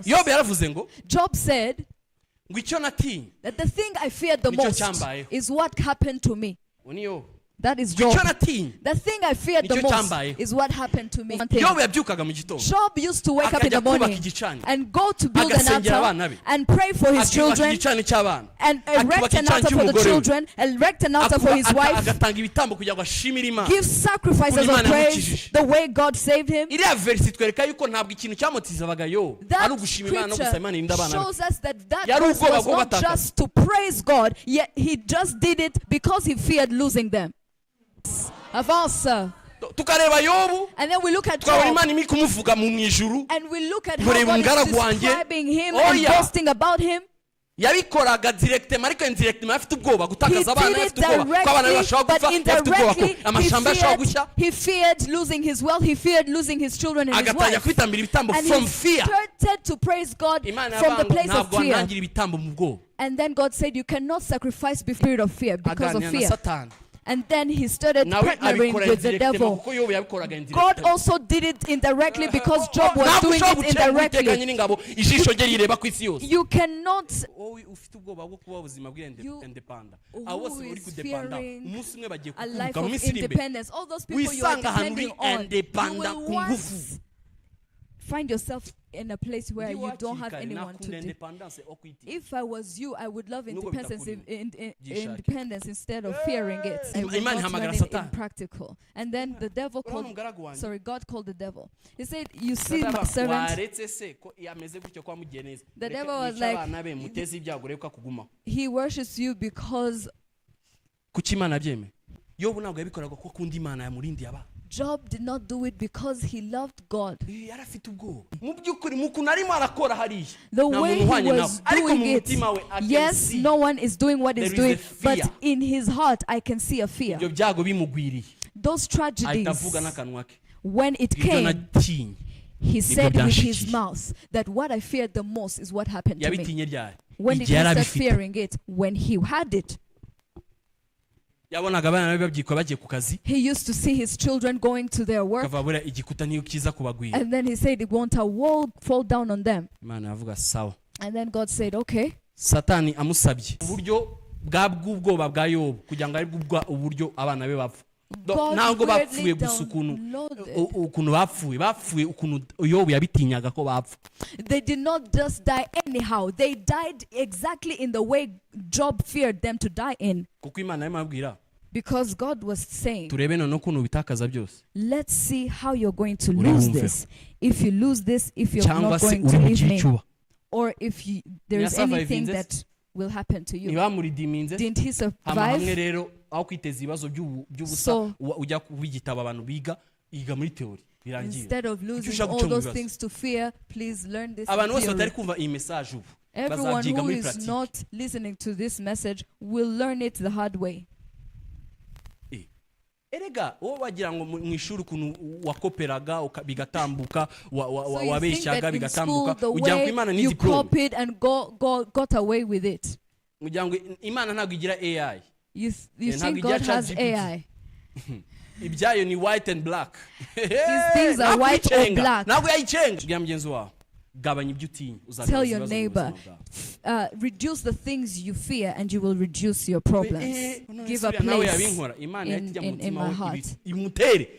Yobu yaravuze ngo Job said ngo icyo natinye that the thing I feared the Nicyo most cyambayeho. is what happened to me. Oni Yobu That is ngo Job. icyo natinye The thing I feared the Nicyo most cyambayeho. is what happened to me. Yobu yabyukaga mu gitondo Job used to wake up in akajya the kubaka morning igicaniro and go to build an agasengera altar abana be and pray for his akubaka children igicaniro cy'abana and erect an altar for the children, erect an altar for his wife, agatanga ibitambo kugira ngo ashimire Imana. give sacrifices of Imana praise yamukijije. the way God saved him. iriya verisi twereka yuko ntabwo ikintu cyamotizaga Yobu ari That ugushima Imana no gusaba scripture Imana irinda abana be. shows us that that Yari verse ubwoba was bwo not bataka. just to praise God, yet he just did it because he feared losing them. Avance. tukareba Yobu And then we look at twabona Job, Imana iri kumuvuga mu ijuru and we look at Mureba how God umugaragu is wanjye. describing him Oh, and yeah. boasting about him. yabikoraga directement ariko indirectement afite ubwoba He gutakaza abana did it afite ubwoba ko abana be directly, bashobora but gupfa afite ubwoba ko indirectly amashamba ashobora gushya he feared losing his wealth, he feared losing his children and his agatangira wife. kwitambira ibitambo And from he fear. started to praise God Imana from the yavuga ngo place of ntabwo fear. wantangira ibitambo mu bwoba. And then God said, you cannot sacrifice before spirit of fear because of Aganira na fear. Satani. And then he started nawe partnering abikora with the indirectement devil. kuko Yobu yabikoraga God indirectement. also did it indirectly because Job was Ntabwo doing ushobora it gucira Uwiteka indirectly. nyir'ingabo ijisho rye rireba ku isi yose. You cannot. Wowe ufite ubwoba bwo kuba ubuzima You bw'indepanda who abo bose uri is kudepanda fearing umunsi umwe bagiye A kukubuka life mu of minsi iri imbere independence. All those people you are wisanga ahantu uri depending on, you indepanda will ku ngufu. once find yourself in a place where you don't have anyone to nakunda do. independence aho kwitinya. If I was you, I would love Nubwo independence, bitakuri. independence instead of fearing it. I would Imana not ihamagara learn it in Satani. practical. And then the devil Uriya called, mugaragu wanjye. sorry, God called the devil. He said, you see my Satani servant. waretse se ko yameze gutyo kwa mugiye neza. The Reka devil was yice like- abana be muteze ibyago urebe ko akugumaho. He worships you because Kuki Imana byeme? Yobu ntabwo yabikoraga ko akunda Imana yamurindiye abana. Job did not do it because he loved God. Yari afite ubwoba. Mu by'ukuri mu kuntu arimo arakora hariya. The nta way muntu he uhwanye nawe. was Ariko doing mu it, mutima we I can yes, see no one is doing what he's there is doing, a fear. but in his heart, I can see a fear. ibyo byago bimugwiriye. Those Ahita avuga tragedies, n'akanwa ke. when it Ibyo came, natinye. he said with his byanshikiye. mouth that what I feared the most is what happened to me. Yabitinye ryari? When did Igihe he yari start abifite. fearing it? When he had it. Yabonaga abana be babyikwa bagiye ku kazi. He used to see his children going to their work, Akava buriya igikuta niyo kiza kubagwira. and then he said, won't a wall fall down on them? Imana yavuga sawa. And then God said, okay. Satani amusabye uburyo bw'ubwoba bwa Yobu kugira ngo ari uburyo abana be bapfa. God Ntabwo bapfuye weirdly gusa downloaded. ukuntu bapfuye ukuntu Yobu yabitinyaga ko bapfa. They did not just die anyhow. They died exactly in the way Job feared them to die in. Kuko Imana yarimo abwira Because God was saying, turebe none ukuntu bitakaza byose. let's see how you're going to Uri lose bumve. this. If you lose this, if you're Cyangwa not se going uri to mu leave gihe me, cyuba. or if there's Ntiyasavayivinze anything se? that will happen to you. Ntibamuridiminze. Didn't he Hama hamwe survive? rero aho kwiteza ibibazo by'ubusa So- ujya kubigitaba abantu yiga muri teori birangiye. Instead of losing ushaka all guca mu those bibazo. things to fear, please learn this. Abantu bose theory. batari kumva iyi message ubu Everyone bazabyiga who muri is pratique. not listening to this message will learn it the hard way. Erega wowe wagira ngo mu ishuri ukuntu wakoperaga bigatambuka So you think wabeshyaga that in bigatambuka school the ugira ngo way Imana ni you diplome. copied and got away with it. Ugira ngo Imana ntabwo igira AI. You ntabwo think igira God has ChatGPT. AI. Ibyayo ni white and black. These things are Ntabwo white or yayicenga. black. Ntabwo yayicenga. Bwira mugenzi wawe gabanya ibyo utinya Tell uzagaruza your ibibazo mu neighbor, buzima bwawe. reduce the things you fear and you will reduce your problems. Give a nawe place yabinkora Imana yahita ijya mu in mutima my we heart. imutere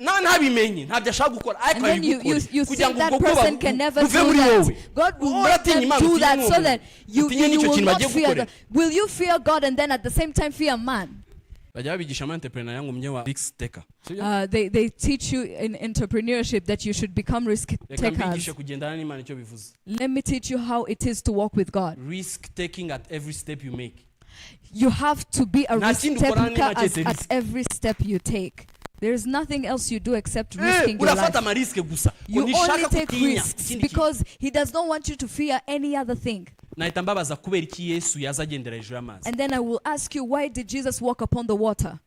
ntabimenye ntabyo ashaka gukora And ariko then you abikore kugira think ngo that ubwo bwoba person can never buve do muri wowe. that. God will Wowe make uratinya them Imana, do utinya that so umuntu. that you Utinya n'icyo will kintu not bagiye fear gukorera. God. Will you fear God and then at the same time fear man? bajya babigisha ama entrepreneur ngo mujye wa risk taker. They teach you in entrepreneurship that you should become risk Reka mbigishe takers. kugendana n'Imana icyo bivuze. Let me teach you how it is to walk with God. Risk taking at every step you make. You have to be a Nta risk kindi ukora taker niba cyese at risk. every step you take. There is nothing else you do except risking your urafata life. ama risk gusa. You only take kutinya risks ikindi kintu. because He does not want you to fear any other thing. Nahita mbabaza kubera iki Yesu yaza agendera hejuru y'amazi. And then I will ask you, why did Jesus walk upon the water?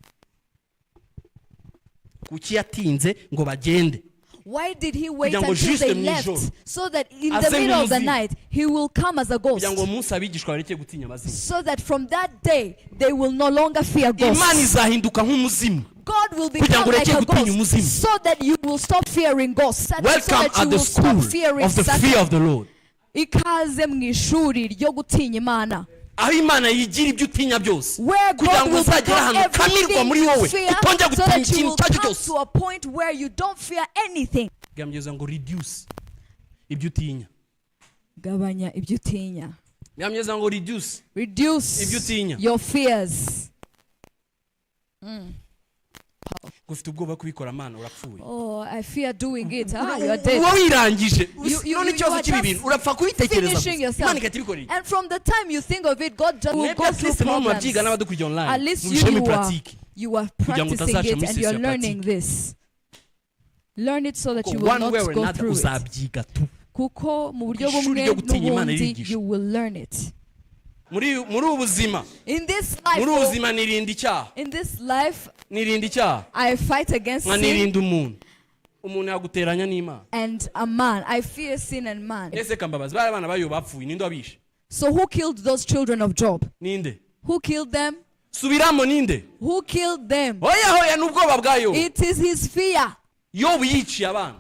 Kuki yatinze ngo bagende. Why did He wait Kugira ngo until juste they mu left ijoro. so that in Aze the middle of the nk'umuzimu. night He will come as a ghost, Kugira ngo umunsi abigishwa bareke gutinya amazina. so that from that day they will no longer fear Imana ghosts. izahinduka nk'umuzimu. God will Kugira become ngo like ureke a gutinya umuzimu. ghost so that you will stop fearing ghosts. So Welcome that you at the will stop school fearing of the Satan. fear of the Lord. ikaze mu ishuri ryo gutinya Imana. aho Imana yigira ibyo utinya byose Where kugira God ngo will uzagere become ahantu ukamirwa muri wowe everything you fear, utongera so gutinya that you ikintu will icyo ari cyo come cyose. to a point where you don't fear anything. byamugeza ngo reduce ibyo utinya. Gabanya ibyo utinya. byamugeza ngo reduce Reduce ibyo utinya. your fears. ufite ubwoba kubikora Mana urapfuye. Oh, I fear doing it. You are dead. uba wirangije You none ikibazo are cy'ibi just bintu urapfa kubitekereza finishing gusa. yourself. Imana igahita ibikora. And from the time you think of it, God just will mwebwe go at through least mama problems. mabyiga n'abadukuriye online At least mubishyiremo you are pratique practicing utazaca it muri and sisi you are ya learning pratique. this. Learn it so that you Ko will one way not or go another through it. uzabyiga tu. Kuko mu buryo Ishuri bumwe ryo gutinya Imana n'ubundi ririgisha. you will learn it. muri ubu buzima In this muri ubu life, buzima nirinda icyaha in this life, nirinda icyaha I fight against sin nkanirinda umuntu yaguteranya n'Imana. and a man. I fear sin and man. ese kambabazi bari abana bayo bapfuye ninde wabishe? So who killed those children of Job? ninde? Who killed them? subiramo ninde? Who killed them? hoya n'ubwoba bwayo. It is his fear. Yobu yiciye abana.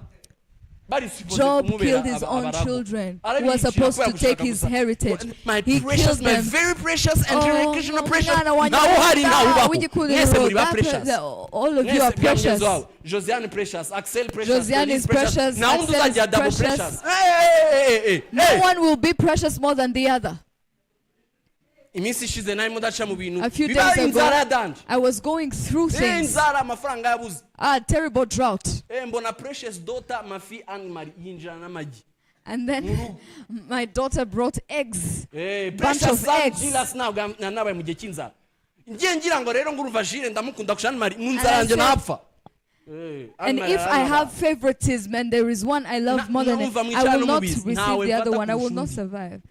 Job killed his own children who were supposed to take his heritage. He killed my them. very precious and generational precious. mwana wanjye naho hari ntaho ubaho. w'igikundiro, mwese muri ba that precious. all of you are precious. Josiane precious, Axel precious, Josiane Denise is precious, na undi Axel is uzajya double precious. precious. Hey. No one will be precious more than the other. iminsi ishize nayo mudaca mu bintu A few biba days inzara ago, yadanje. I was going through things. inzara amafaranga yabuze. Terrible drought. mbona precious daughter mafi animal yinjira n'amagi. And then my daughter brought eggs. Bunch precious of eggs. Jilas ntabwo nabaye mu gihe cy'inzara. ngiye ngira ngo rero ngo urumva Jire ndamukunda kushana mari mu And nzara I yanjye said- napfa. And if I have favoritism and there is one I love more than it, I will not receive the other one. I will not survive.